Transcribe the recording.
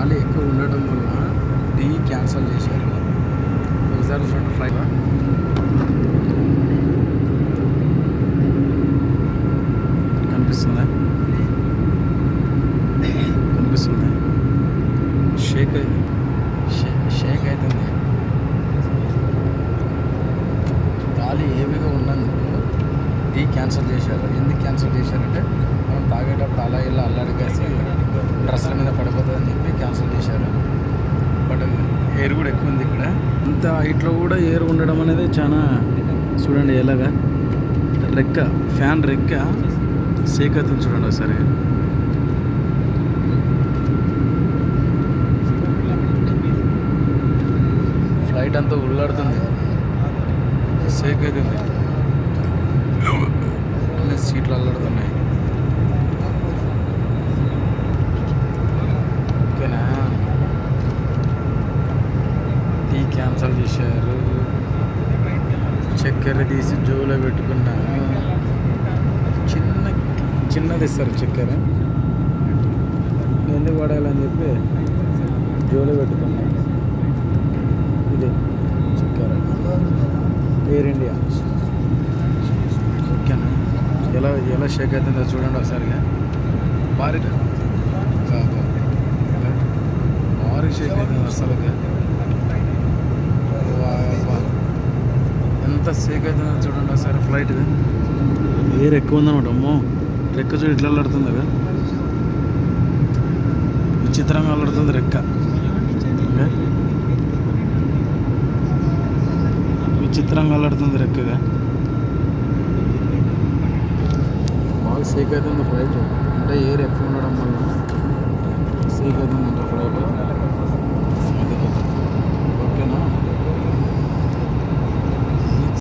గాలి ఎక్కువ ఉండటం వల్ల టీ క్యాన్సిల్ చేశారు. ఒకసారి చూడండి ఫ్లైట్ కనిపిస్తుందా షేక్ అవుతుంది. గాలి ఏవిగా ఉన్నందుకు టీ క్యాన్సిల్ చేశారు. ఎందుకు క్యాన్సిల్ చేశారంటే మనం తాగేటప్పుడు అలా ఇలా అల్లాడికేసి డ్రెస్ల మీద పడిపోతుందని చెప్పి క్యాన్సిల్ చేశారు. బట్ ఎయిర్ కూడా ఎక్కువ ఉంది ఇక్కడ. ఇంత హైట్లో కూడా ఎయిర్ ఉండడం అనేది చాలా చూడండి ఎలాగా రెక్క ఫ్యాన్ రెక్క షేక్ అవుతుంది చూడండి ఒకసారి. ఫ్లైట్ అంతా ఉల్లాడుతుంది, షేక్ అవుతుంది, సీట్లు అల్లాడుతున్నాయి. ఓకేనా, టీ క్యాన్సల్ చేశారు. చక్కెర తీసి జోలో పెట్టుకున్నాను. చిన్నది ఇస్తారు చక్కెర, ఎందుకు పడాలని చెప్పి జోలో పెట్టుకున్నాను. ఇది చక్కెర ఎయిర్ ఇండియా. ఓకేనా, ఎలా షేక్ అవుతుందో చూడండి ఒకసారిగా. భారీగా భారీ షేక్ అవుతుంది అసలుగా. ఎంత షేక్ అవుతుందో చూడండి ఒకసారి. ఫ్లైట్ ఎయిర్ ఎక్కువ ఉందన్నమాట. అమ్మో, రెక్క చూడు ఇట్లా అల్లాడుతుంది కదా, విచిత్రంగా అల్లాడుతుంది రెక్క. విచిత్రంగా అల్లాడుతుంది రెక్కగా. బాగా షేక్ అవుతుంది ఫ్లైట్, అంటే ఎయిర్ ఎక్కువ ఉండడం వల్ల షేక్ అవుతుందంట ఫ్లైట్.